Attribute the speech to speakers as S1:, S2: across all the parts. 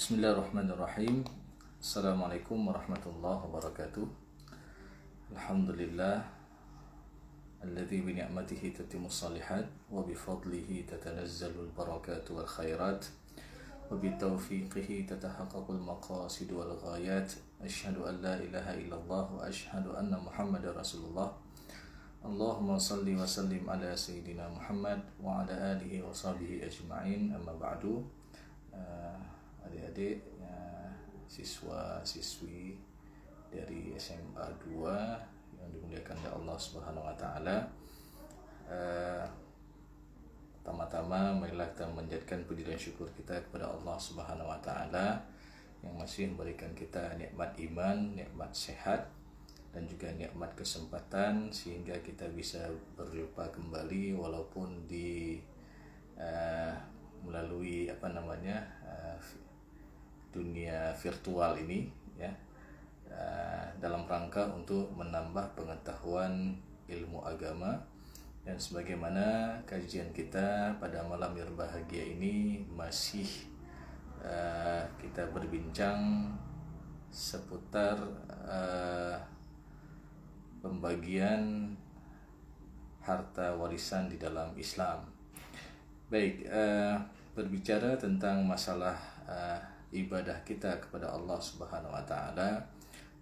S1: Bismillahirrahmanirrahim. Assalamualaikum warahmatullahi wabarakatuh. Alhamdulillah alladzi bi ni'matihi tatimmus shalihat wa bi fadlihi tatanazzalul barakatu wal khairat wa bi taufiqihi tatahaqqaqul maqasid wal ghayat. Asyhadu an la ilaha illallah wa asyhadu anna Muhammadar Rasulullah. Allahumma salli wa sallim ala sayyidina Muhammad wa ala alihi wa sahbihi ajma'in. Amma ba'du. Adik-adik, siswa-siswi dari SMA 2 yang dimuliakan oleh Allah Subhanahu wa taala. Pertama-tama marilah kita menjadikan puji dan syukur kita kepada Allah Subhanahu wa taala yang masih memberikan kita nikmat iman, nikmat sehat dan juga nikmat kesempatan sehingga kita bisa berjumpa kembali walaupun di melalui dunia virtual ini ya, dalam rangka untuk menambah pengetahuan ilmu agama. Dan sebagaimana kajian kita pada malam yang berbahagia ini masih kita berbincang seputar pembagian harta warisan di dalam Islam. Baik, berbicara tentang masalah ibadah kita kepada Allah Subhanahu wa taala,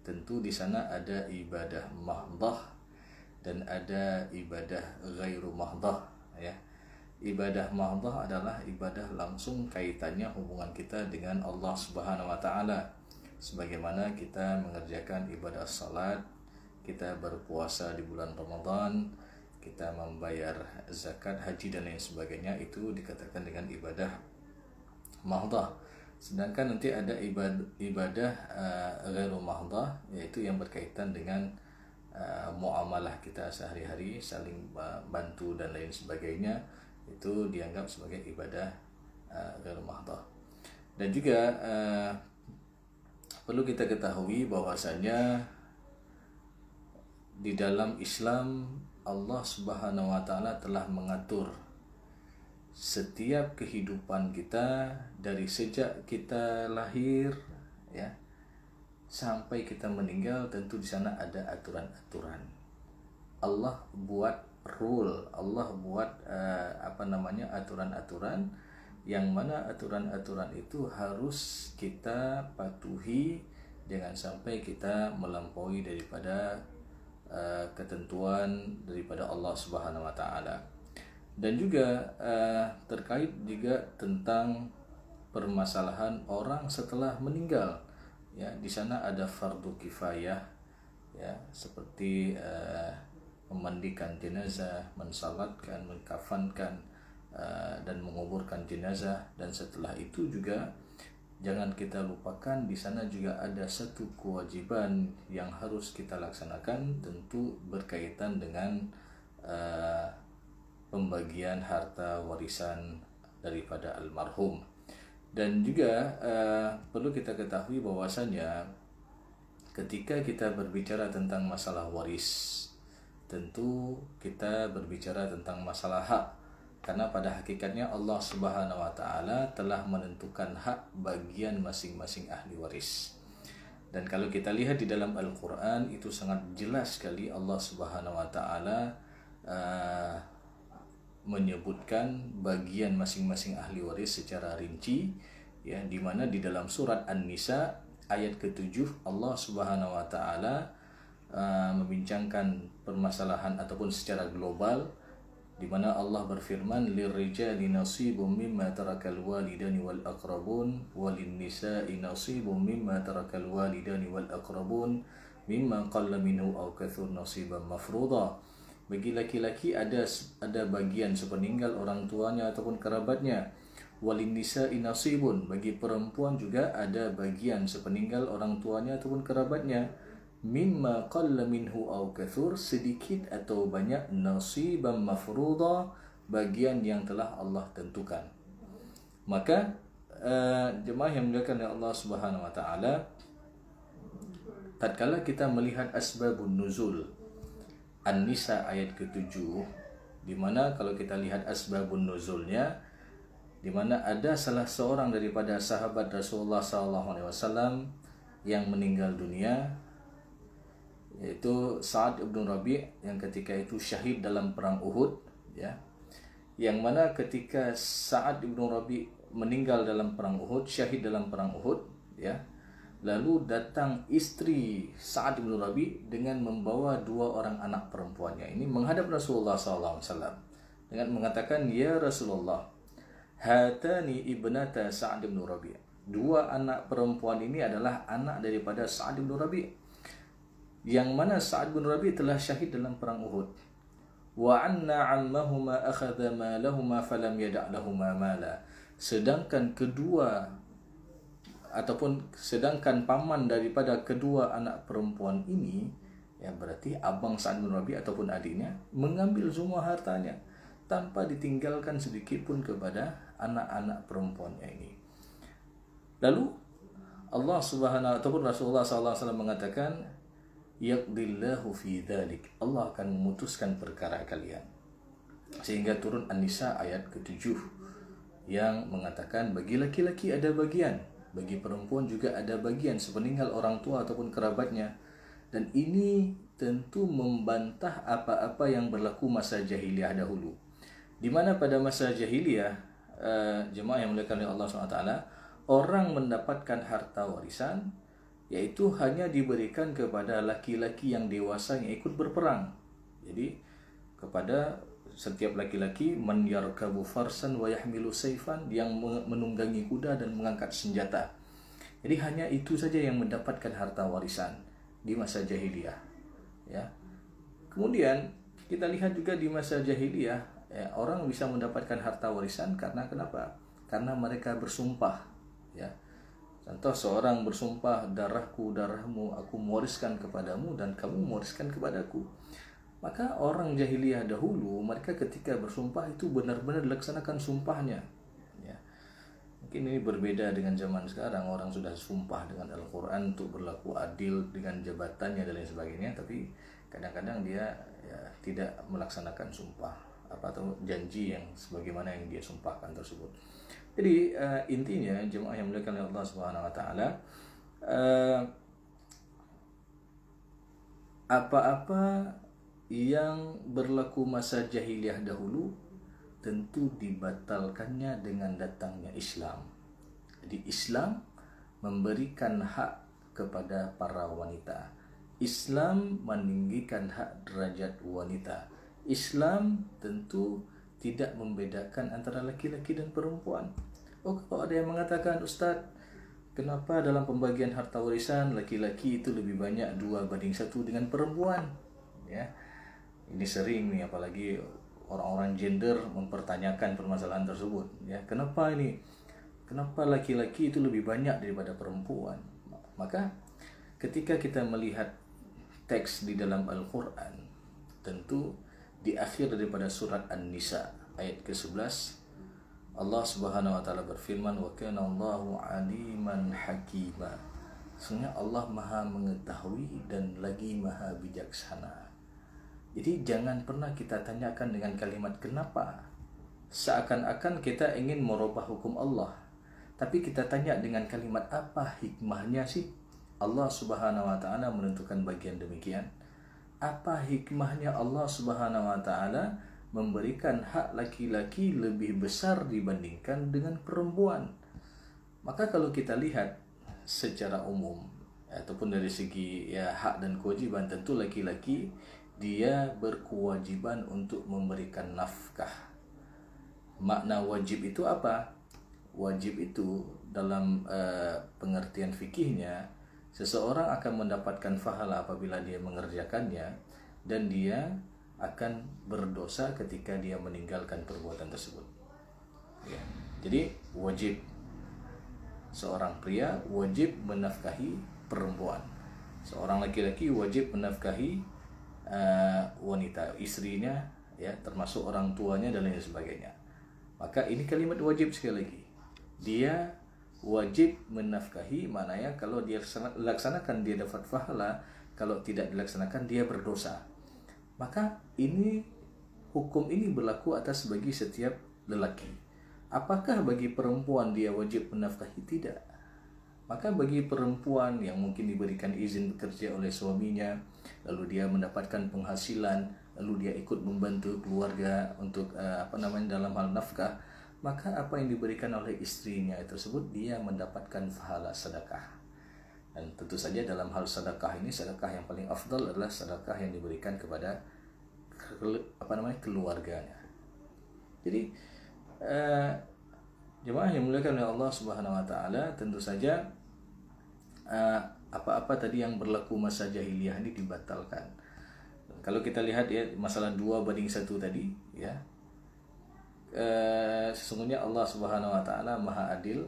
S1: tentu di sana ada ibadah mahdhah dan ada ibadah ghairu mahdhah ya. Ibadah mahdhah adalah ibadah langsung kaitannya hubungan kita dengan Allah Subhanahu wa taala. Sebagaimana kita mengerjakan ibadah salat, kita berpuasa di bulan Ramadan, kita membayar zakat, haji dan lain sebagainya, itu dikatakan dengan ibadah mahdhah. Sedangkan nanti ada ibadah ghairu mahdhah, yaitu yang berkaitan dengan muamalah kita sehari-hari, saling bantu dan lain sebagainya, itu dianggap sebagai ibadah ghairu mahdhah. Dan juga perlu kita ketahui bahwasanya di dalam Islam Allah Subhanahu wa taala telah mengatur setiap kehidupan kita dari sejak kita lahir ya sampai kita meninggal. Tentu di sana ada aturan-aturan. Allah buat rule, Allah buat aturan-aturan yang mana aturan-aturan itu harus kita patuhi, jangan sampai kita melampaui daripada ketentuan daripada Allah Subhanahu wa taala. Dan juga terkait juga tentang permasalahan orang setelah meninggal ya, di sana ada fardu kifayah ya, seperti memandikan jenazah, mensalatkan, mengkafankan dan menguburkan jenazah. Dan setelah itu juga jangan kita lupakan di sana juga ada satu kewajiban yang harus kita laksanakan, tentu berkaitan dengan pembagian harta warisan daripada almarhum. Dan juga perlu kita ketahui bahwasanya ketika kita berbicara tentang masalah waris, tentu kita berbicara tentang masalah hak, karena pada hakikatnya Allah Subhanahu wa taala telah menentukan hak bagian masing-masing ahli waris. Dan kalau kita lihat di dalam Al-Qur'an itu sangat jelas sekali Allah Subhanahu wa taala menyebutkan bagian masing-masing ahli waris secara rinci ya, di mana di dalam surat An-Nisa ayat ke-7 Allah Subhanahu wa taala membincangkan permasalahan ataupun secara global, di mana Allah berfirman lirrijali nasibum mimma tarakal walidani wal aqrabun walin nisa'i nasibum mimma tarakal walidani wal aqrabun mimma qalla minhu aw kathur nasiban mafruḍa. Bagi laki-laki ada bagian sepeninggal orang tuanya ataupun kerabatnya. Walin nisa'i nasibun, bagi perempuan juga ada bagian sepeninggal orang tuanya ataupun kerabatnya. Mimma qalla minhu aw kathur, sedikit atau banyak, nasiban mafruḍa, bagian yang telah Allah tentukan. Maka jemaah yang dimuliakan oleh Allah Subhanahu wa taala, tatkala kita melihat asbabun nuzul An-Nisa ayat ke-7, di mana kalau kita lihat asbabun nuzulnya di mana ada salah seorang daripada sahabat Rasulullah SAW yang meninggal dunia, yaitu Sa'ad ibn Rabi' yang ketika itu syahid dalam perang Uhud, ya. Yang mana ketika Sa'ad ibn Rabi' meninggal dalam perang Uhud, syahid dalam perang Uhud, ya. Lalu datang istri Sa'ad ibn Rabi' dengan membawa 2 orang anak perempuannya ini menghadap Rasulullah SAW dengan mengatakan, "Ya Rasulullah, hatani ibnata Sa'ad ibn Rabi'." 2 anak perempuan ini adalah anak daripada Sa'ad ibn Rabi', yang mana Sa'ad bin Rabi' telah syahid dalam perang Uhud. Wa anna 'ammahuma akhadha malahuma falam yada' lahuma mala. Sedangkan paman daripada kedua anak perempuan ini, ya berarti abang Sa'ad bin Rabi' ataupun adiknya, mengambil semua hartanya tanpa ditinggalkan sedikit pun kepada anak-anak perempuannya ini. Lalu Allah Subhanahu ataupun Rasulullah SAW mengatakan, yaqdillahu fi dzalik, Allah akan memutuskan perkara kalian. Sehingga turun An-Nisa ayat ke-7 yang mengatakan bagi laki-laki ada bagian, bagi perempuan juga ada bagian sepeninggal orang tua ataupun kerabatnya. Dan ini tentu membantah apa-apa yang berlaku masa jahiliyah dahulu, di mana pada masa jahiliyah, jemaah yang dimuliakan oleh Allah SWT, orang mendapatkan harta warisan yaitu hanya diberikan kepada laki-laki yang dewasa yang ikut berperang. Jadi kepada setiap laki-laki, man yarkabu farsan wa yahmilu sayfan, yang menunggangi kuda dan mengangkat senjata. Jadi hanya itu saja yang mendapatkan harta warisan di masa jahiliyah, ya. Kemudian kita lihat juga di masa jahiliyah, ya, orang bisa mendapatkan harta warisan karena kenapa? Karena mereka bersumpah, ya. Contoh, seorang bersumpah, darahku darahmu, aku mewariskan kepadamu dan kamu mewariskan kepadaku. Maka orang jahiliyah dahulu, mereka ketika bersumpah itu benar-benar dilaksanakan sumpahnya, ya. Mungkin ini berbeda dengan zaman sekarang, orang sudah sumpah dengan Al-Quran untuk berlaku adil dengan jabatannya dan lain sebagainya, tapi kadang-kadang dia, ya, tidak melaksanakan sumpah atau janji yang sebagaimana yang dia sumpahkan tersebut. Jadi intinya jemaah yang dimuliakan oleh Allah Subhanahu wa taala, apa-apa yang berlaku masa jahiliyah dahulu tentu dibatalkannya dengan datangnya Islam. Jadi Islam memberikan hak kepada para wanita. Islam meninggikan hak derajat wanita. Islam tentu tidak membedakan antara laki-laki dan perempuan. Oh, kalau ada yang mengatakan, Ustadz, kenapa dalam pembagian harta warisan laki-laki itu lebih banyak 2:1 dengan perempuan? Ya, ini sering nih, apalagi orang-orang gender mempertanyakan permasalahan tersebut. Ya, kenapa ini? Kenapa laki-laki itu lebih banyak daripada perempuan? Maka ketika kita melihat teks di dalam Al-Quran, tentu di akhir daripada surat An-Nisa ayat ke-11, Allah Subhanahu wa taala berfirman, wa kana Allahu aliman hakima. Sesungguhnya Allah Maha mengetahui dan lagi Maha bijaksana. Jadi jangan pernah kita tanyakan dengan kalimat kenapa, seakan-akan kita ingin merubah hukum Allah. Tapi kita tanya dengan kalimat apa hikmahnya sih Allah Subhanahu wa taala menentukan bagian demikian? Apa hikmahnya Allah Subhanahu wa taala memberikan hak laki-laki lebih besar dibandingkan dengan perempuan? Maka kalau kita lihat secara umum ataupun dari segi, ya, hak dan kewajiban, tentu laki-laki dia berkewajiban untuk memberikan nafkah. Makna wajib itu apa? Wajib itu dalam pengertian fikihnya, seseorang akan mendapatkan pahala apabila dia mengerjakannya, dan dia akan berdosa ketika dia meninggalkan perbuatan tersebut. Ya. Jadi wajib, seorang pria wajib menafkahi perempuan, seorang laki-laki wajib menafkahi wanita, istrinya, ya, termasuk orang tuanya dan lain sebagainya. Maka ini kalimat wajib sekali lagi. Dia wajib menafkahi, maknanya kalau dia laksanakan dia dapat pahala, kalau tidak dilaksanakan dia berdosa. Maka ini, hukum ini berlaku atas bagi setiap lelaki. Apakah bagi perempuan dia wajib menafkahi? Tidak. Maka bagi perempuan yang mungkin diberikan izin bekerja oleh suaminya, lalu dia mendapatkan penghasilan, lalu dia ikut membantu keluarga untuk dalam hal nafkah, maka apa yang diberikan oleh istrinya tersebut dia mendapatkan pahala sedekah. Dan tentu saja dalam hal sedekah ini, sedekah yang paling afdal adalah sedekah yang diberikan kepada keluarganya. Jadi jemaah yang dimuliakan oleh Allah Subhanahu wa taala, tentu saja apa-apa tadi yang berlaku masa jahiliyah ini dibatalkan. Kalau kita lihat ya masalah 2:1 tadi ya, sesungguhnya Allah Subhanahu wa taala Maha Adil.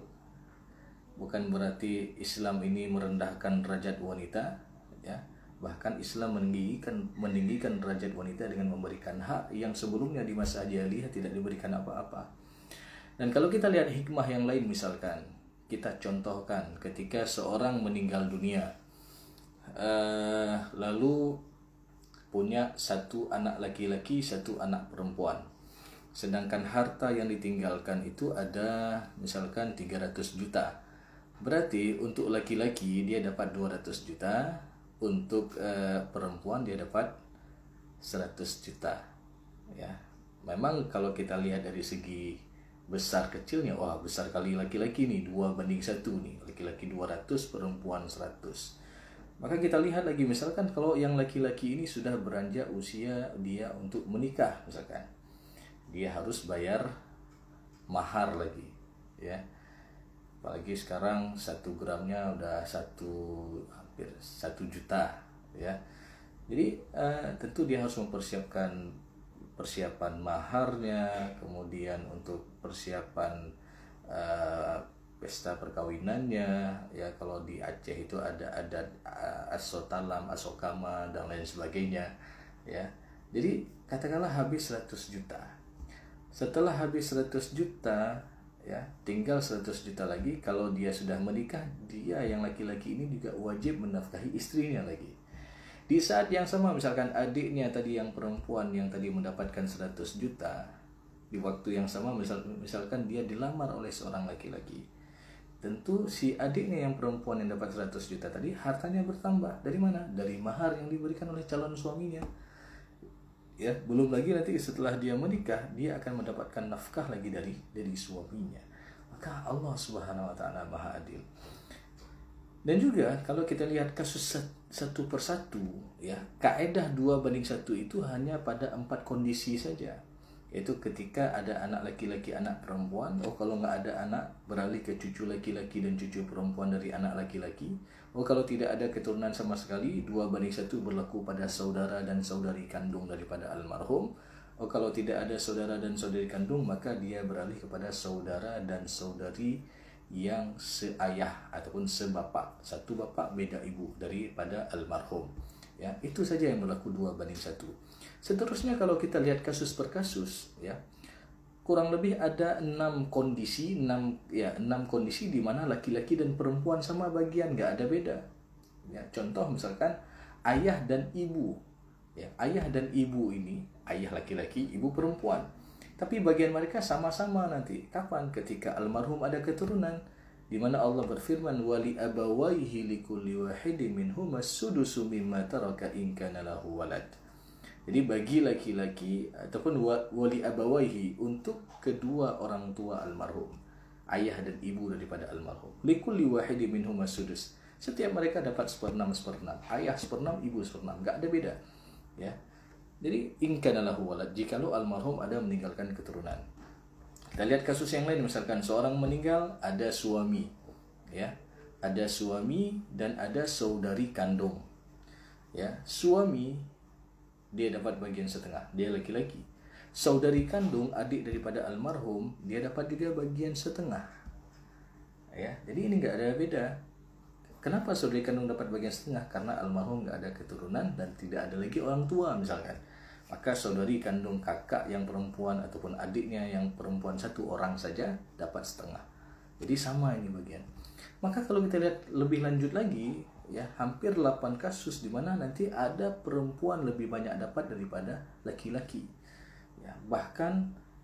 S1: Bukan berarti Islam ini merendahkan derajat wanita ya. Bahkan Islam meninggikan derajat wanita dengan memberikan hak yang sebelumnya di masa jahiliyah tidak diberikan apa-apa. Dan kalau kita lihat hikmah yang lain, misalkan kita contohkan ketika seorang meninggal dunia, lalu punya 1 anak laki-laki, 1 anak perempuan, sedangkan harta yang ditinggalkan itu ada misalkan 300 juta. Berarti untuk laki-laki dia dapat 200 juta, untuk perempuan dia dapat 100 juta ya. Memang kalau kita lihat dari segi besar kecilnya, wah besar kali laki-laki nih, 2:1 nih, laki-laki 200, perempuan 100. Maka kita lihat lagi misalkan kalau yang laki-laki ini sudah beranjak usia dia untuk menikah, misalkan dia harus bayar mahar lagi ya. Apalagi sekarang 1 gramnya udah hampir 1 juta ya. Jadi tentu dia harus mempersiapkan persiapan maharnya, kemudian untuk persiapan pesta perkawinannya ya. Kalau di Aceh itu ada adat asotalam, asokama dan lain sebagainya ya. Jadi katakanlah habis 100 juta. Setelah habis 100 juta ya, tinggal 100 juta lagi. Kalau dia sudah menikah, dia yang laki-laki ini juga wajib menafkahi istrinya lagi. Di saat yang sama misalkan adiknya tadi yang perempuan yang tadi mendapatkan 100 juta, di waktu yang sama misalkan dia dilamar oleh seorang laki-laki, tentu si adiknya yang perempuan yang dapat 100 juta tadi hartanya bertambah. Dari mana? Dari mahar yang diberikan oleh calon suaminya ya. Belum lagi nanti setelah dia menikah, dia akan mendapatkan nafkah lagi dari suaminya. Maka Allah Subhanahu wa taala Maha Adil. Dan juga kalau kita lihat kasus satu persatu ya, kaedah 2:1 itu hanya pada 4 kondisi saja. Yaitu ketika ada anak laki-laki, anak perempuan. Kalau nggak ada anak, beralih ke cucu laki-laki dan cucu perempuan dari anak laki-laki. Kalau tidak ada keturunan sama sekali, 2:1 berlaku pada saudara dan saudari kandung daripada almarhum. Kalau tidak ada saudara dan saudari kandung, maka dia beralih kepada saudara dan saudari yang seayah ataupun sebapak, satu bapak beda ibu daripada almarhum ya. Itu saja yang berlaku 2:1. Seterusnya kalau kita lihat kasus per kasus ya, kurang lebih ada 6 kondisi di mana laki-laki dan perempuan sama bagian, nggak ada beda ya. Contoh misalkan ayah dan ibu ya. Ayah dan ibu ini, ayah laki-laki, ibu perempuan, tapi bagian mereka sama-sama nanti kapan? Ketika almarhum ada keturunan, di mana Allah berfirman wali abawaihi likulli wahidin minhum as-sudusu mimma taraka in kana lahu walad. Jadi bagi laki-laki ataupun wali abawaihi, untuk kedua orang tua almarhum, ayah dan ibu daripada almarhum, likulli wahidin minhum as-sudus, setiap mereka dapat 1/6, ayah 1/6, ibu 1/6, enggak ada beda ya. Jadi in kana lahu walad, jikalau almarhum ada meninggalkan keturunan. Kita lihat kasus yang lain, misalkan seorang meninggal, ada suami ya, ada suami dan ada saudari kandung ya. Suami dia dapat bagian setengah, dia laki-laki. Saudari kandung, adik daripada almarhum, dia dapat juga bagian setengah ya. Jadi ini nggak ada beda. Kenapa saudari kandung dapat bagian setengah? Karena almarhum nggak ada keturunan dan tidak ada lagi orang tua misalkan. Maka saudari kandung kakak yang perempuan ataupun adiknya yang perempuan 1 orang saja dapat setengah. Jadi sama ini bagian. Maka kalau kita lihat lebih lanjut lagi ya, hampir 8 kasus di mana nanti ada perempuan lebih banyak dapat daripada laki-laki ya. Bahkan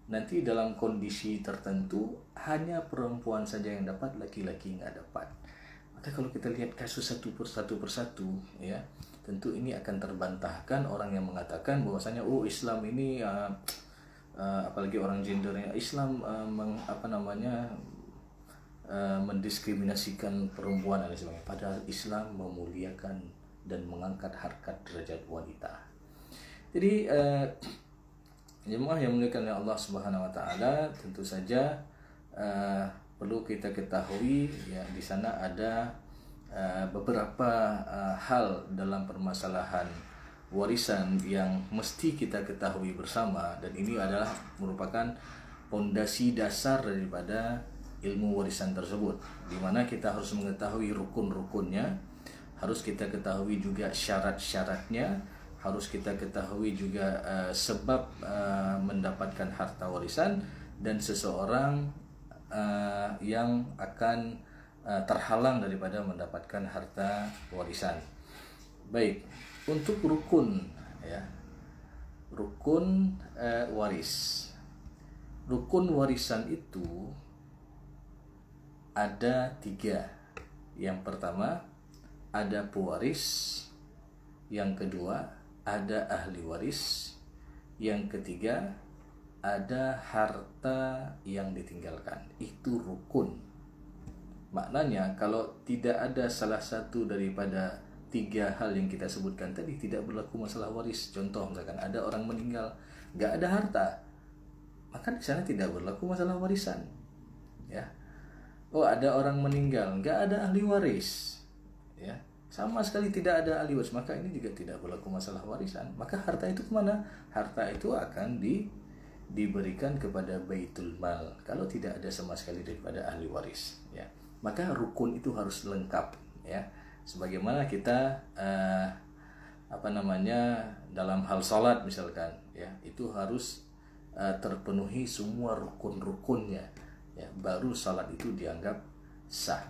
S1: nanti dalam kondisi tertentu hanya perempuan saja yang dapat, laki-laki nggak dapat. Maka kalau kita lihat kasus satu persatu ya, tentu ini akan terbantahkan orang yang mengatakan bahwasanya Islam ini apalagi orang gendernya Islam mendiskriminasikan perempuan dan sebagainya. Padahal Islam memuliakan dan mengangkat harkat derajat wanita. Jadi jemaah yang dimuliakan oleh Allah Subhanahu wa taala, tentu saja perlu kita ketahui ya, di sana ada beberapa hal dalam permasalahan warisan yang mesti kita ketahui bersama, dan ini adalah merupakan fondasi dasar daripada ilmu warisan tersebut, di mana kita harus mengetahui rukun-rukunnya, harus kita ketahui juga syarat-syaratnya, harus kita ketahui juga sebab mendapatkan harta warisan, dan seseorang yang akan terhalang daripada mendapatkan harta warisan. Baik, untuk rukun ya, rukun waris. Rukun warisan itu ada 3. Yang pertama ada pewaris, yang kedua ada ahli waris, yang ketiga ada harta yang ditinggalkan. Itu rukun. Maknanya kalau tidak ada salah satu daripada 3 hal yang kita sebutkan tadi, tidak berlaku masalah waris. Contoh misalkan ada orang meninggal nggak ada harta, maka di sana tidak berlaku masalah warisan ya. Ada orang meninggal nggak ada ahli waris ya, sama sekali tidak ada ahli waris, maka ini juga tidak berlaku masalah warisan. Maka harta itu kemana? Harta itu akan diberikan kepada baitul mal kalau tidak ada sama sekali daripada ahli waris ya. Maka rukun itu harus lengkap ya, sebagaimana kita dalam hal salat misalkan ya, itu harus terpenuhi semua rukun-rukunnya ya, baru salat itu dianggap sah.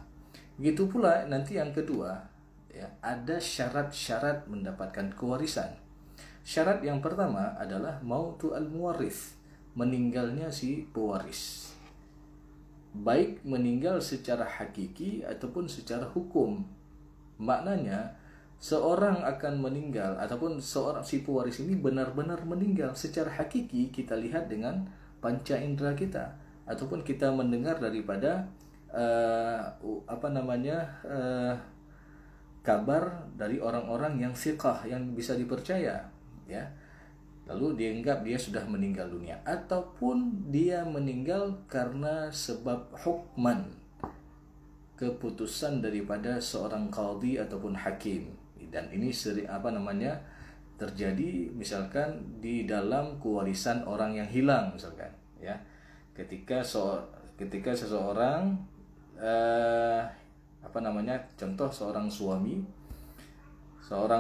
S1: Begitu pula nanti yang kedua ya, ada syarat-syarat mendapatkan kewarisan. Syarat yang pertama adalah mautu al-muwarith, meninggalnya si pewaris, baik meninggal secara hakiki ataupun secara hukum. Maknanya seorang akan meninggal ataupun si pewaris ini benar-benar meninggal secara hakiki, kita lihat dengan panca indera kita, ataupun kita mendengar daripada kabar dari orang-orang yang thiqah, yang bisa dipercaya ya, lalu dianggap dia sudah meninggal dunia, ataupun dia meninggal karena sebab hukman, keputusan daripada seorang qadhi ataupun hakim. Dan ini terjadi misalkan di dalam kewarisan orang yang hilang misalkan ya, ketika seseorang contoh seorang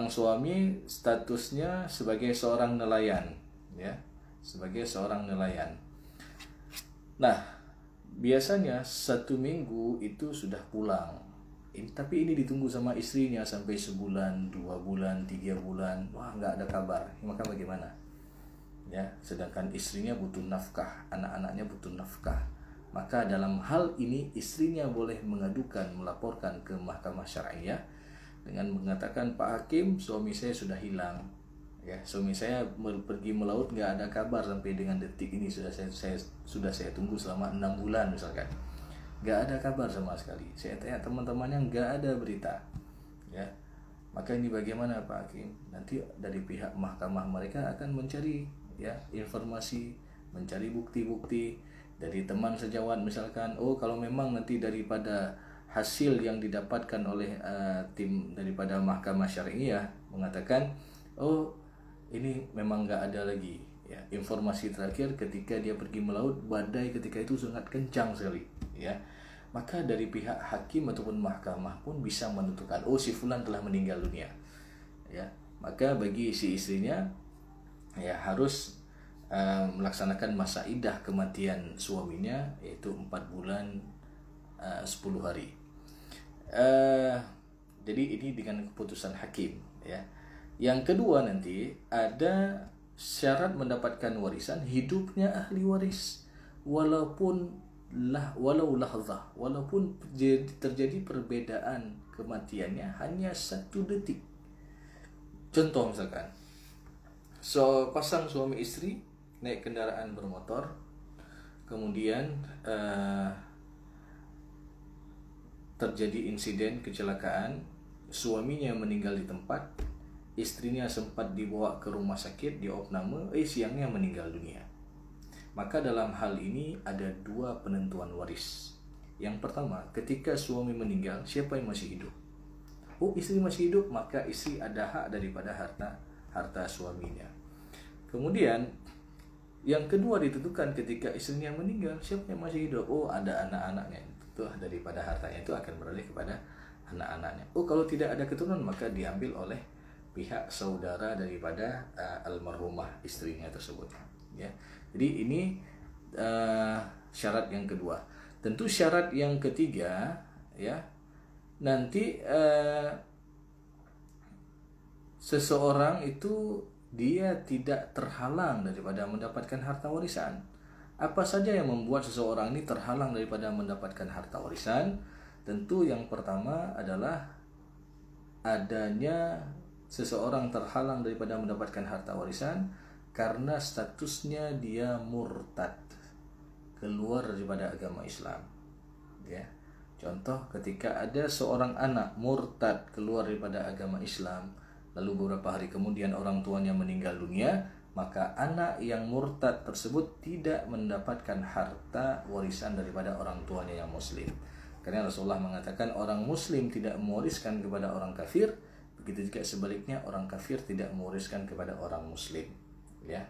S1: suami statusnya sebagai seorang nelayan ya, sebagai seorang nelayan. Nah, biasanya 1 minggu itu sudah pulang, tapi ini ditunggu sama istrinya sampai sebulan, 2 bulan, 3 bulan, nggak ada kabar. Maka bagaimana ya, sedangkan istrinya butuh nafkah, anak-anaknya butuh nafkah. Maka dalam hal ini istrinya boleh melaporkan ke mahkamah syariah dengan mengatakan, Pak Hakim, suami saya sudah hilang ya, suami saya pergi melaut, nggak ada kabar sampai dengan detik ini, sudah saya tunggu selama 6 bulan misalkan, nggak ada kabar sama sekali. Saya tanya teman-temannya, nggak ada berita ya. Maka ini bagaimana Pak Hakim? Nanti dari pihak mahkamah mereka akan mencari ya informasi, mencari bukti-bukti dari teman sejawat misalkan. Kalau memang nanti daripada hasil yang didapatkan oleh tim daripada mahkamah syariah mengatakan ini memang nggak ada lagi ya, informasi terakhir ketika dia pergi melaut, badai ketika itu sangat kencang sekali ya, maka dari pihak hakim ataupun mahkamah pun bisa menentukan si fulan telah meninggal dunia ya. Maka bagi si istrinya ya harus melaksanakan masa iddah kematian suaminya, yaitu 4 bulan 10 hari. Jadi ini dengan keputusan hakim ya. Yang kedua nanti ada syarat mendapatkan warisan hidupnya ahli waris, walau lahzah, walaupun terjadi perbedaan kematiannya hanya 1 detik. Contoh misalkan, pasang suami istri naik kendaraan bermotor, kemudian terjadi insiden kecelakaan, suaminya meninggal di tempat, istrinya sempat dibawa ke rumah sakit, diopname, siangnya meninggal dunia. Maka dalam hal ini ada 2 penentuan waris. Yang pertama, ketika suami meninggal, siapa yang masih hidup? Istri masih hidup, maka istri ada hak daripada harta suaminya. Kemudian yang kedua ditentukan, ketika istrinya meninggal, siapa yang masih hidup? Ada anak-anaknya, itu daripada hartanya itu akan beralih kepada anak-anaknya. Kalau tidak ada keturunan, maka diambil oleh pihak saudara daripada almarhumah istrinya tersebut. Ya, jadi ini syarat yang kedua. Tentu syarat yang ketiga, ya, nanti seseorang itu dia tidak terhalang daripada mendapatkan harta warisan. Apa saja yang membuat seseorang ini terhalang daripada mendapatkan harta warisan? Tentu yang pertama adalah adanya seseorang terhalang daripada mendapatkan harta warisan karena statusnya dia murtad, keluar daripada agama Islam. Ya. Contoh, ketika ada seorang anak murtad keluar daripada agama Islam, lalu beberapa hari kemudian orang tuanya meninggal dunia, maka anak yang murtad tersebut tidak mendapatkan harta warisan daripada orang tuanya yang muslim. Karena Rasulullah mengatakan orang muslim tidak mewariskan kepada orang kafir, begitu juga sebaliknya orang kafir tidak mewariskan kepada orang muslim. Ya.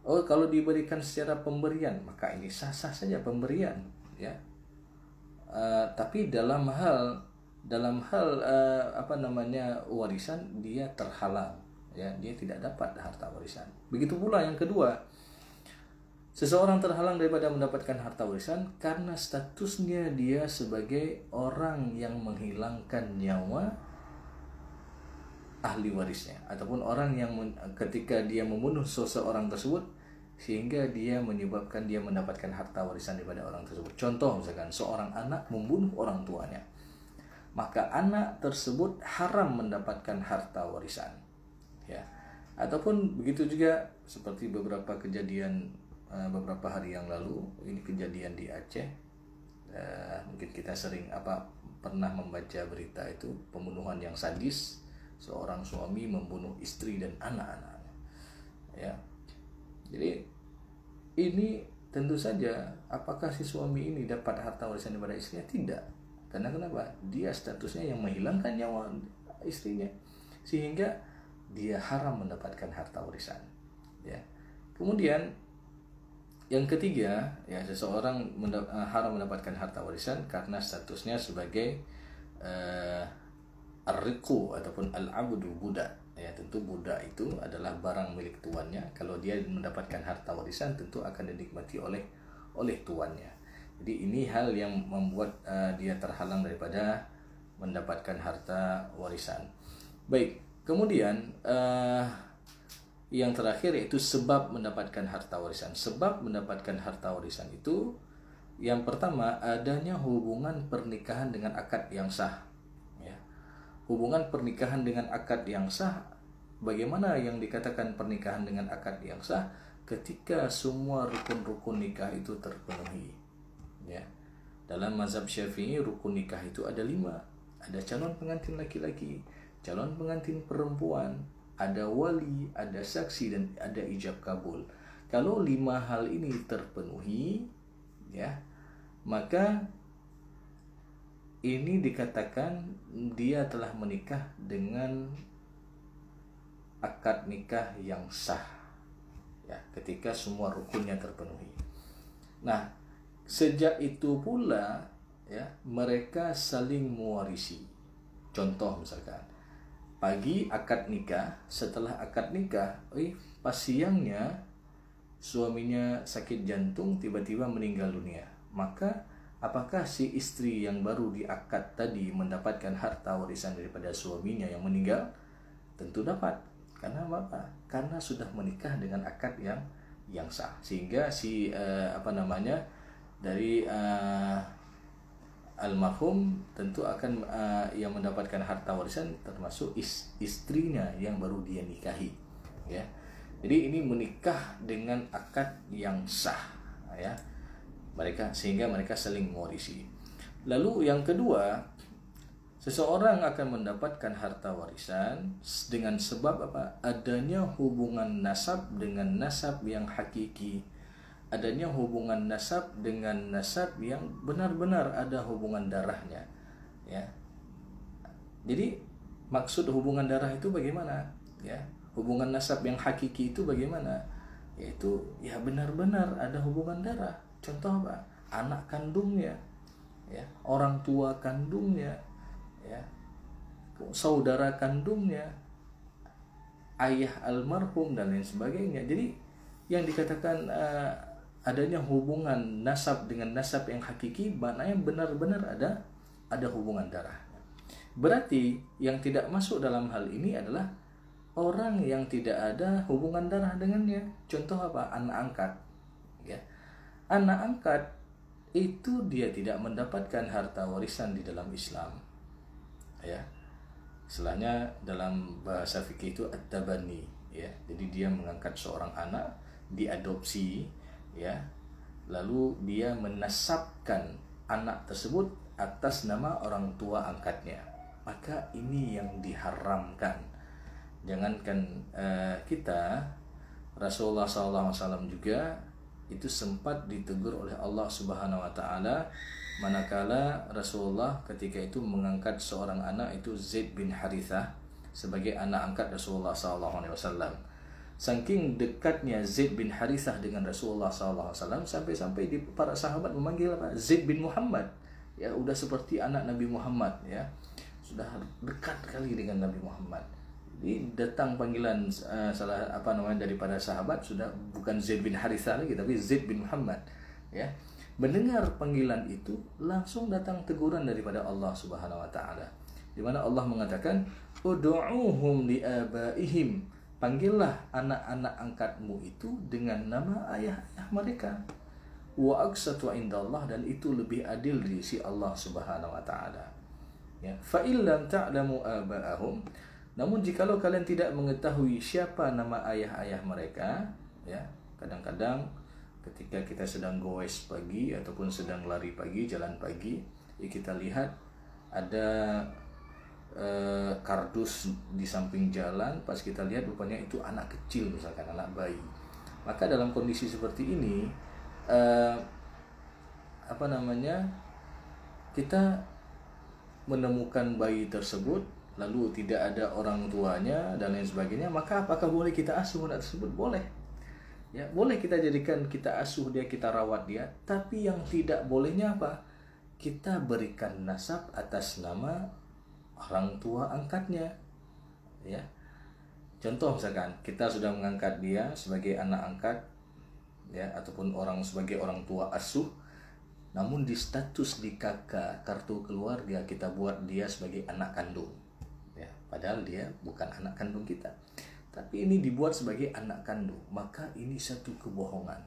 S1: Kalau diberikan secara pemberian, maka ini sah-sah saja pemberian, ya. Tapi dalam hal warisan dia terhalang, ya, dia tidak dapat harta warisan. Begitu pula yang kedua, seseorang terhalang daripada mendapatkan harta warisan karena statusnya dia sebagai orang yang menghilangkan nyawa ahli warisnya, ataupun orang yang ketika dia membunuh seseorang tersebut sehingga dia menyebabkan dia mendapatkan harta warisan daripada orang tersebut. Contoh misalkan seorang anak membunuh orang tuanya, maka anak tersebut haram mendapatkan harta warisan, ya. Ataupun begitu juga seperti beberapa kejadian beberapa hari yang lalu, ini kejadian di Aceh. Mungkin kita pernah membaca berita itu, pembunuhan yang sadis, seorang suami membunuh istri dan anak-anaknya, ya. Jadi ini tentu saja, apakah si suami ini dapat harta warisan daripada istrinya? Tidak. Karena kenapa? Dia statusnya yang menghilangkan nyawa istrinya, sehingga dia haram mendapatkan harta warisan, ya. Kemudian yang ketiga, ya, seseorang haram mendapatkan harta warisan karena statusnya sebagai ar-riqu ataupun al-abdu, budak. Ya, tentu budak itu adalah barang milik tuannya. Kalau dia mendapatkan harta warisan, tentu akan dinikmati oleh tuannya. Jadi ini hal yang membuat dia terhalang daripada mendapatkan harta warisan. Baik, kemudian yang terakhir yaitu sebab mendapatkan harta warisan. Sebab mendapatkan harta warisan itu, yang pertama, adanya hubungan pernikahan dengan akad yang sah. Hubungan pernikahan dengan akad yang sah, bagaimana yang dikatakan pernikahan dengan akad yang sah? Ketika semua rukun-rukun nikah itu terpenuhi, ya. Dalam mazhab Syafi'i, rukun nikah itu ada 5. Ada calon pengantin laki-laki, calon pengantin perempuan, ada wali, ada saksi, dan ada ijab kabul. Kalau 5 hal ini terpenuhi, ya, maka ini dikatakan dia telah menikah dengan akad nikah yang sah, ya, ketika semua rukunnya terpenuhi. Nah, sejak itu pula, ya, mereka saling mewarisi. Contoh misalkan, pagi akad nikah, setelah akad nikah, pas siangnya suaminya sakit jantung, tiba-tiba meninggal dunia. Maka apakah si istri yang baru diakad tadi mendapatkan harta warisan daripada suaminya yang meninggal? Tentu dapat. Karena apa? Karena sudah menikah dengan akad yang sah, sehingga si dari almarhum tentu akan yang mendapatkan harta warisan termasuk istrinya yang baru dia nikahi, ya. Jadi ini menikah dengan akad yang sah, ya. Sehingga mereka saling mewarisi. Lalu yang kedua, seseorang akan mendapatkan harta warisan dengan sebab apa? Adanya hubungan nasab dengan nasab yang hakiki. Adanya hubungan nasab dengan nasab yang benar-benar ada hubungan darahnya, ya. Jadi maksud hubungan darah itu bagaimana? Ya, hubungan nasab yang hakiki itu bagaimana? Yaitu ya benar-benar ada hubungan darah. Contoh apa? Anak kandungnya, ya, orang tua kandungnya, ya, saudara kandungnya, ayah almarhum dan lain sebagainya. Jadi yang dikatakan adanya hubungan nasab dengan nasab yang hakiki, maknanya benar-benar ada hubungan darah. Berarti yang tidak masuk dalam hal ini adalah orang yang tidak ada hubungan darah dengannya. Contoh apa? Anak angkat, ya. Anak angkat itu dia tidak mendapatkan harta warisan di dalam Islam, ya. Istilahnya dalam bahasa fikih itu at-tabani, ya. Jadi dia mengangkat seorang anak, diadopsi, ya. Lalu dia menasabkan anak tersebut atas nama orang tua angkatnya. Maka ini yang diharamkan. Jangankan kita, Rasulullah SAW juga itu sempat ditegur oleh Allah Subhanahu wa taala manakala Rasulullah ketika itu mengangkat seorang anak, itu Zaid bin Harithah, sebagai anak angkat Rasulullah SAW. Saking dekatnya Zaid bin Harithah dengan Rasulullah SAW, sampai-sampai para sahabat memanggil apa? Zaid bin Muhammad. Ya, udah seperti anak Nabi Muhammad, ya. Sudah dekat kali dengan Nabi Muhammad. Jadi datang panggilan daripada sahabat, sudah bukan Zaid bin Harithah lagi, tapi Zaid bin Muhammad, ya. Mendengar panggilan itu langsung datang teguran daripada Allah Subhanahu wa taala, di mana Allah mengatakan ud'uuhum liabaihim, panggillah anak-anak angkatmu itu dengan nama ayah-ayah mereka, wa aqsatu indallah, dan itu lebih adil di sisi Allah Subhanahu wa taala, ya. Fa illam ta'lamu aba'ahum, namun jikalau kalian tidak mengetahui siapa nama ayah-ayah mereka, ya. Kadang-kadang ketika kita sedang goes pagi ataupun sedang lari pagi, jalan pagi, ya, kita lihat ada kardus di samping jalan, pas kita lihat rupanya itu anak kecil, misalkan anak bayi. Maka dalam kondisi seperti ini kita menemukan bayi tersebut lalu tidak ada orang tuanya dan lain sebagainya, maka apakah boleh kita asuh anak tersebut? Boleh, ya, boleh kita jadikan, kita asuh dia, kita rawat dia. Tapi yang tidak bolehnya apa? Kita berikan nasab atas nama orang tua angkatnya, ya. Contoh misalkan kita sudah mengangkat dia sebagai anak angkat, ya, ataupun sebagai orang tua asuh, namun di status di kartu keluarga kita buat dia sebagai anak kandung, ya, padahal dia bukan anak kandung kita, tapi ini dibuat sebagai anak kandung. Maka ini satu kebohongan.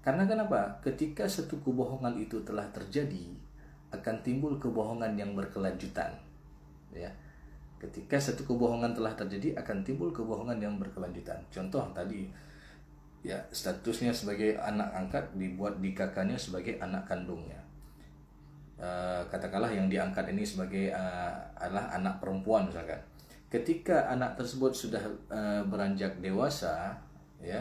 S1: Karena kenapa? Ketika satu kebohongan itu telah terjadi, akan timbul kebohongan yang berkelanjutan, ya. Ketika satu kebohongan telah terjadi, akan timbul kebohongan yang berkelanjutan. Contoh tadi, ya, statusnya sebagai anak angkat dibuat di kakaknya sebagai anak kandungnya. Katakanlah yang diangkat ini sebagai adalah anak perempuan misalkan. Ketika anak tersebut sudah beranjak dewasa, ya,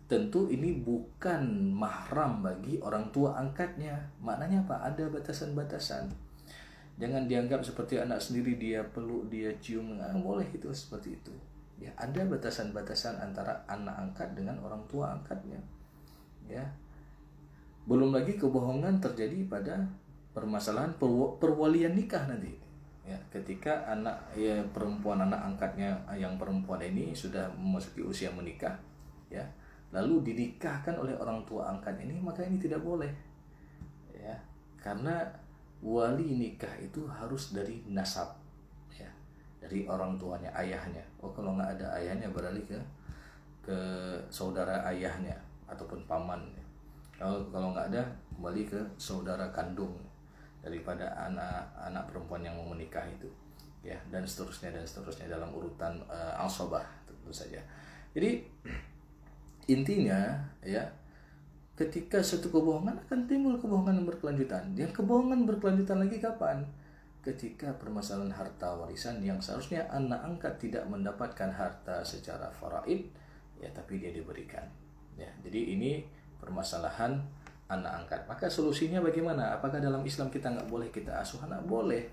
S1: tentu ini bukan mahram bagi orang tua angkatnya. Maknanya apa? Ada batasan-batasan. Jangan dianggap seperti anak sendiri, dia peluk, dia cium, boleh itu seperti itu. Ya, ada batasan-batasan antara anak angkat dengan orang tua angkatnya, ya. Belum lagi kebohongan terjadi pada permasalahan perwalian nikah nanti, ya. Ketika anak anak angkatnya yang perempuan ini sudah memasuki usia menikah, ya, lalu dinikahkan oleh orang tua angkat ini, maka ini tidak boleh, ya, karena wali nikah itu harus dari nasab, ya. dari orang tuanya, ayahnya. Oh, kalau nggak ada ayahnya beralih ke saudara ayahnya ataupun paman. Kalau nggak ada, kembali ke saudara kandung daripada anak perempuan yang mau menikah itu, ya, dan seterusnya dalam urutan asabah tentu saja. Jadi intinya, ya, ketika suatu kebohongan akan timbul kebohongan yang berkelanjutan. Yang kebohongan berkelanjutan lagi kapan? Ketika permasalahan harta warisan yang seharusnya anak angkat tidak mendapatkan harta secara faraid, ya, tapi dia diberikan. Ya, jadi ini permasalahan anak angkat. Maka solusinya bagaimana? Apakah dalam Islam kita nggak boleh kita asuh anak? Boleh.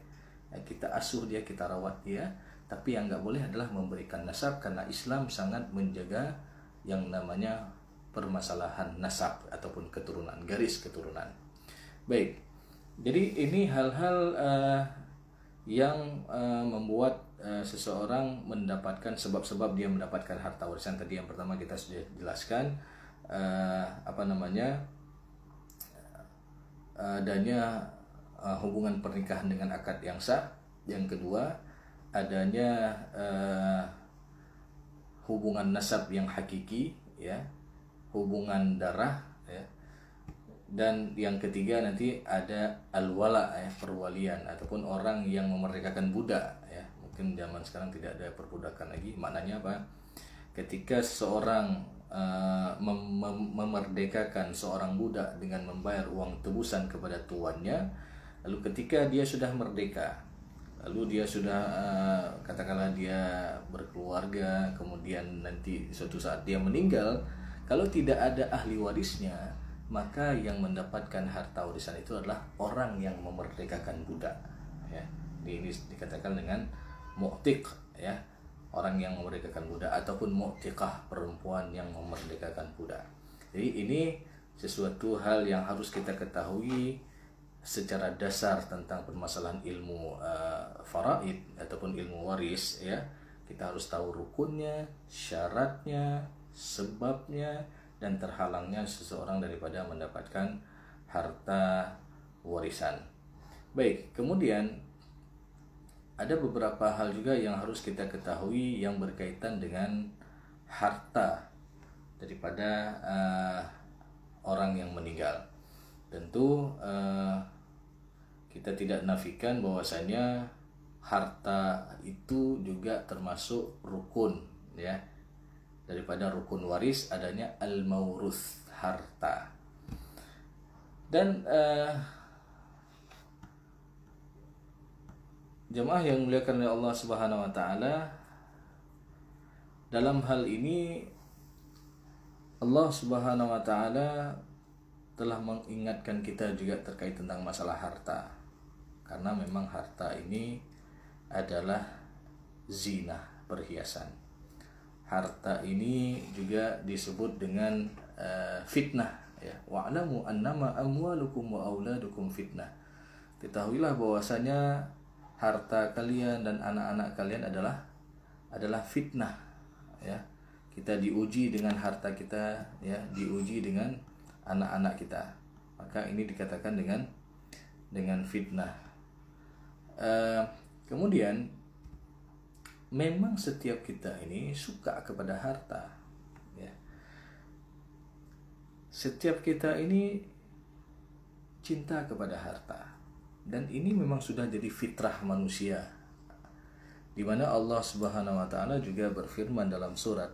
S1: Ya, kita asuh dia, kita rawat dia. Tapi yang nggak boleh adalah memberikan nasab, karena Islam sangat menjaga yang namanya permasalahan nasab ataupun keturunan, garis keturunan. Baik, jadi ini hal-hal yang membuat seseorang mendapatkan sebab-sebab dia mendapatkan harta warisan. Tadi yang pertama kita sudah jelaskan, adanya hubungan pernikahan dengan akad yang sah. Yang kedua, adanya hubungan nasab yang hakiki, ya, hubungan darah, ya. Dan yang ketiga nanti ada al-wala, ya, perwalian ataupun orang yang memerdekakan budak, ya. Mungkin zaman sekarang tidak ada perbudakan lagi. Maknanya apa? Ketika seorang memerdekakan seorang budak dengan membayar uang tebusan kepada tuannya, lalu ketika dia sudah merdeka, lalu dia sudah katakanlah dia berkeluarga, kemudian nanti suatu saat dia meninggal, kalau tidak ada ahli warisnya, maka yang mendapatkan harta warisan itu adalah orang yang memerdekakan budak, ya. Ini dikatakan dengan mu'tiq, ya, orang yang memerdekakan budak, ataupun mu'tiqah, perempuan yang memerdekakan budak. Jadi ini sesuatu hal yang harus kita ketahui secara dasar tentang permasalahan ilmu faraid ataupun ilmu waris, ya. Kita harus tahu rukunnya, syaratnya, sebabnya, dan terhalangnya seseorang daripada mendapatkan harta warisan. Baik, kemudian ada beberapa hal juga yang harus kita ketahui yang berkaitan dengan harta daripada orang yang meninggal. Tentu kita tidak nafikan bahwasanya harta itu juga termasuk rukun, ya. Daripada rukun waris adanya al-mauruth, harta. Dan jemaah yang dimuliakan oleh Allah Subhanahu wa taala, dalam hal ini Allah Subhanahu wa taala telah mengingatkan kita juga terkait tentang masalah harta. Karena memang harta ini adalah zina, perhiasan. Harta ini juga disebut dengan fitnah, ya. Wa'lamu annama amwalukum wa auladukum fitnah. Ketahuilah bahwasanya harta kalian dan anak-anak kalian adalah fitnah, ya. Kita diuji dengan harta kita, ya, diuji dengan anak-anak kita. Maka ini dikatakan dengan fitnah. Kemudian memang setiap kita ini suka kepada harta, ya. Setiap kita ini cinta kepada harta, dan ini memang sudah jadi fitrah manusia, di mana Allah Subhanahu wa taala juga berfirman dalam surat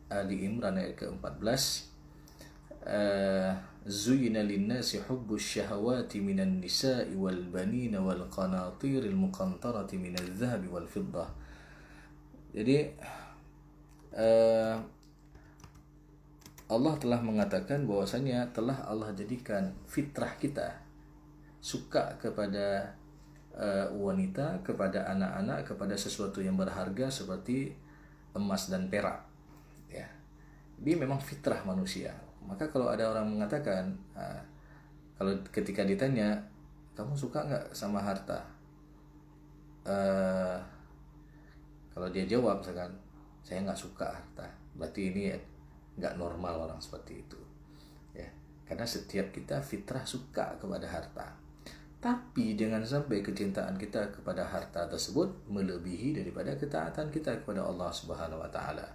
S1: Ali Imran ayat ke-14, Zuyina linnasi hubbus syahawati minan nisa'i wal banina wal qanatiril muqantarati minadh dhahabi wal fiddah. Jadi Allah telah mengatakan bahwasanya telah Allah jadikan fitrah kita suka kepada wanita, kepada anak-anak, kepada sesuatu yang berharga seperti emas dan perak, ya. Ini memang fitrah manusia. Maka kalau ada orang mengatakan, kalau ketika ditanya, kamu suka nggak sama harta? Kalau dia jawab misalkan, saya nggak suka harta, berarti ini nggak normal orang seperti itu, ya. Karena setiap kita fitrah suka kepada harta. Tapi jangan sampai kecintaan kita kepada harta tersebut melebihi daripada ketaatan kita kepada Allah Subhanahu wa taala.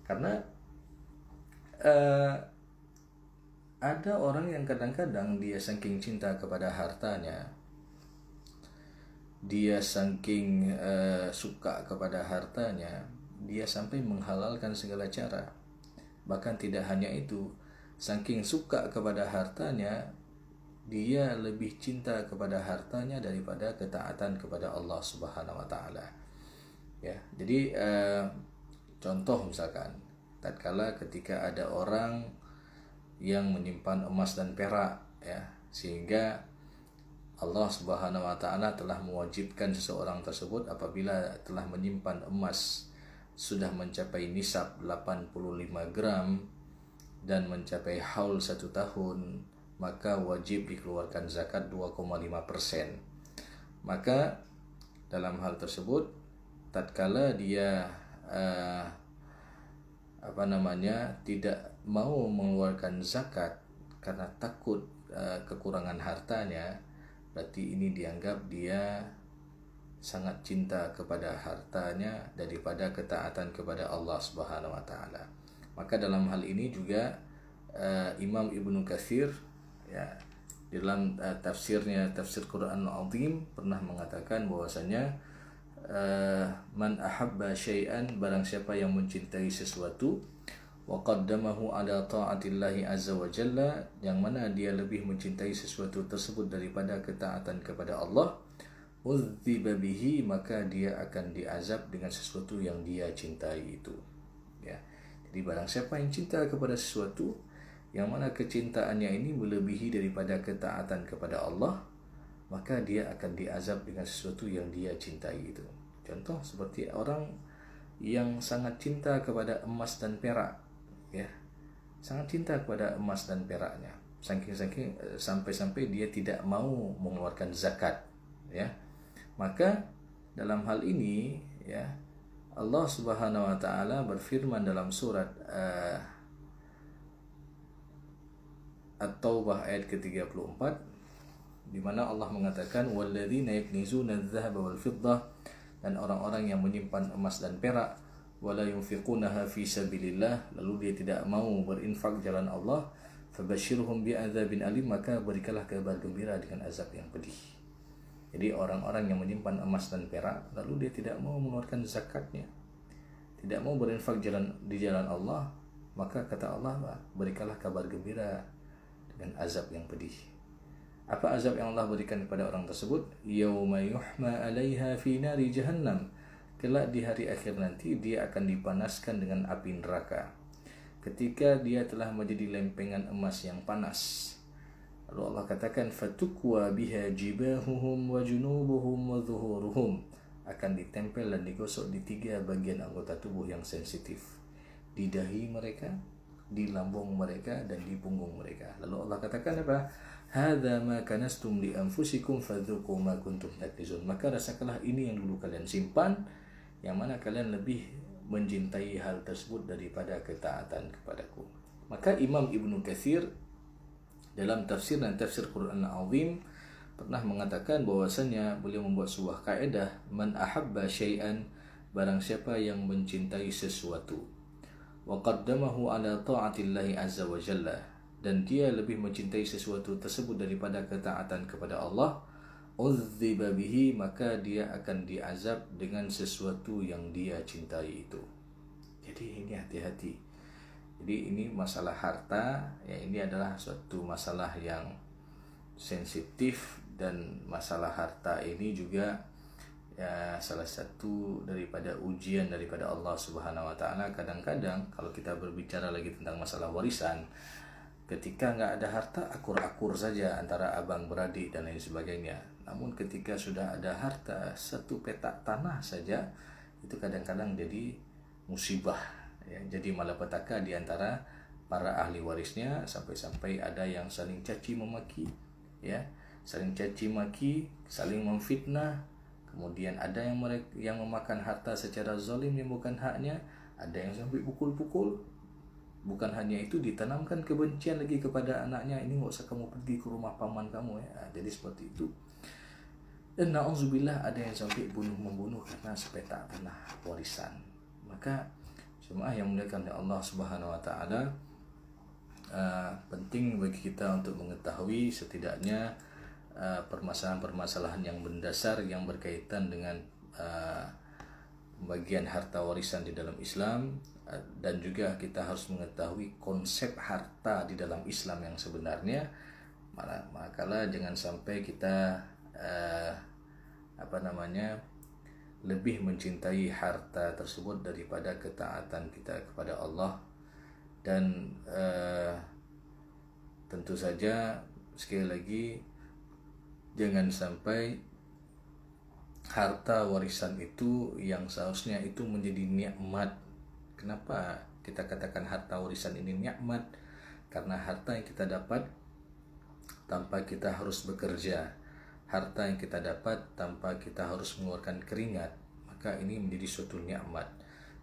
S1: Karena ada orang yang kadang-kadang dia saking cinta kepada hartanya, dia saking suka kepada hartanya, dia sampai menghalalkan segala cara. Bahkan tidak hanya itu, saking suka kepada hartanya, dia lebih cinta kepada hartanya daripada ketaatan kepada Allah Subhanahu wa taala. Ya, jadi contoh misalkan, tatkala ketika ada orang yang menyimpan emas dan perak, ya, sehingga Allah Subhanahu wa taala telah mewajibkan seseorang tersebut apabila telah menyimpan emas sudah mencapai nisab 85 gram dan mencapai haul 1 tahun, maka wajib dikeluarkan zakat 2,5%. Maka dalam hal tersebut, tatkala dia tidak mau mengeluarkan zakat karena takut kekurangan hartanya, berarti ini dianggap dia sangat cinta kepada hartanya daripada ketaatan kepada Allah Subhanahu wa taala. Maka dalam hal ini juga Imam Ibnu Katsir, ya, di dalam tafsirnya, tafsir Quran Al-Azim, pernah mengatakan bahwasanya man ahabba syai'an, barang siapa yang mencintai sesuatu, wa qaddamahu ala ta'atillahi azza wa jalla, yang mana dia lebih mencintai sesuatu tersebut daripada ketaatan kepada Allah, udziba bihi, maka dia akan diazab dengan sesuatu yang dia cintai itu. Ya. Jadi barang siapa yang cinta kepada sesuatu yang mana kecintaannya ini melebihi daripada ketaatan kepada Allah, maka dia akan diazab dengan sesuatu yang dia cintai itu. Contoh seperti orang yang sangat cinta kepada emas dan perak, ya, sangat cinta kepada emas dan peraknya, saking sampai dia tidak mau mengeluarkan zakat, ya. Maka dalam hal ini, ya, Allah Subhanahu wa taala berfirman dalam surat At-Taubah ayat ke-34, di mana Allah mengatakan walladzina yaknizuna adh-dhahaba wal fiddah, dan orang-orang yang menyimpan emas dan perak, wala yunfiqunaha fi sabilillah, lalu dia tidak mau berinfak jalan Allah, fabashshirhum bi'adzabin alim, maka berikanlah kabar gembira dengan azab yang pedih. Jadi orang-orang yang menyimpan emas dan perak lalu dia tidak mau mengeluarkan zakatnya, tidak mau berinfak di jalan Allah, maka kata Allah, berikanlah kabar gembira dengan azab yang pedih. Apa azab yang Allah berikan kepada orang tersebut? Yauma yuhma 'alaiha fi nari jahannam, kelak di hari akhir nanti dia akan dipanaskan dengan api neraka ketika dia telah menjadi lempengan emas yang panas. Lalu Allah katakan fatukwa biha jibahuhum wa junubuhum wa zuhuruhum, akan ditempel dan digosok di 3 bagian anggota tubuh yang sensitif, di dahi mereka, di lambung mereka, dan di punggung mereka. Lalu Allah katakan apa? Hadza ma kanastum li anfusikum fadzuqu ma kuntum taknizun, maka rasakanlah ini yang dulu kalian simpan, yang mana kalian lebih mencintai hal tersebut daripada ketaatan kepadaku. Maka Imam Ibnu Katsir dalam tafsir dan tafsir Quran Al-Azim pernah mengatakan bahwasanya beliau membuat sebuah kaidah, man ahabba syai'an, barang siapa yang mencintai sesuatu, wa qaddamahu ala ta'atillahi azza wa jalla, dan dia lebih mencintai sesuatu tersebut daripada ketaatan kepada Allah, udziba bihi, maka dia akan diazab dengan sesuatu yang dia cintai itu. Jadi ini hati-hati. Jadi ini masalah harta, ya, ini adalah suatu masalah yang sensitif, dan masalah harta ini juga, ya, salah satu daripada ujian daripada Allah Subhanahu wa taala. Kadang-kadang kalau kita berbicara lagi tentang masalah warisan, ketika nggak ada harta akur-akur saja antara abang beradik dan lain sebagainya. Namun ketika sudah ada harta, satu petak tanah saja, itu kadang-kadang jadi musibah, ya, jadi malapetaka di antara para ahli warisnya, sampai-sampai ada yang saling caci memaki, ya, saling caci maki, saling memfitnah. Kemudian ada yang memakan harta secara zalim yang bukan haknya, ada yang sampai pukul-pukul, bukan hanya itu, ditanamkan kebencian lagi kepada anaknya. Ini nggak usah kamu pergi ke rumah paman kamu ya. Jadi seperti itu. Dan na'udzubillah ada yang sampai membunuh karena sepetak tanah warisan. Maka jemaah yang muliakan oleh Allah Subhanahu wa taala, penting bagi kita untuk mengetahui setidaknya permasalahan-permasalahan yang mendasar yang berkaitan dengan pembagian harta warisan di dalam Islam, dan juga kita harus mengetahui konsep harta di dalam Islam yang sebenarnya. Makanya jangan sampai kita lebih mencintai harta tersebut daripada ketaatan kita kepada Allah. Dan tentu saja sekali lagi, jangan sampai harta warisan itu yang seharusnya itu menjadi nikmat. Kenapa kita katakan harta warisan ini nikmat? Karena harta yang kita dapat tanpa kita harus bekerja, harta yang kita dapat tanpa kita harus mengeluarkan keringat, maka ini menjadi suatu nikmat.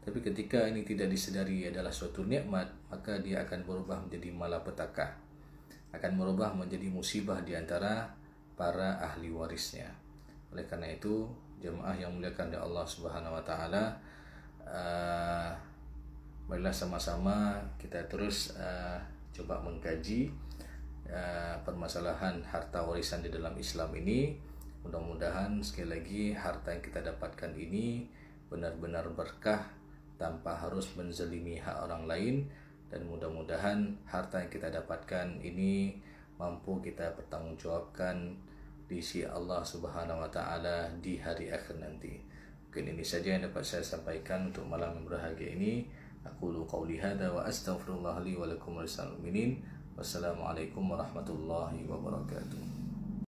S1: Tapi ketika ini tidak disadari adalah suatu nikmat, maka dia akan berubah menjadi malapetaka, akan berubah menjadi musibah di antara para ahli warisnya. Oleh karena itu, jemaah yang muliakan oleh Allah Subhanahu wa taala, marilah sama-sama kita terus coba mengkaji permasalahan harta warisan di dalam Islam ini. Mudah-mudahan sekali lagi harta yang kita dapatkan ini benar-benar berkah tanpa harus menzalimi hak orang lain, dan mudah-mudahan harta yang kita dapatkan ini mampu kita pertanggungjawabkan di sisi Allah Subhanahu wa taala di hari akhir nanti. Mungkin ini saja yang dapat saya sampaikan untuk malam yang berbahagia ini. Aqulu qauli hadza wa astaghfirullah li wa lakum wa lisal mu'minin. Wassalamualaikum warahmatullahi wabarakatuh.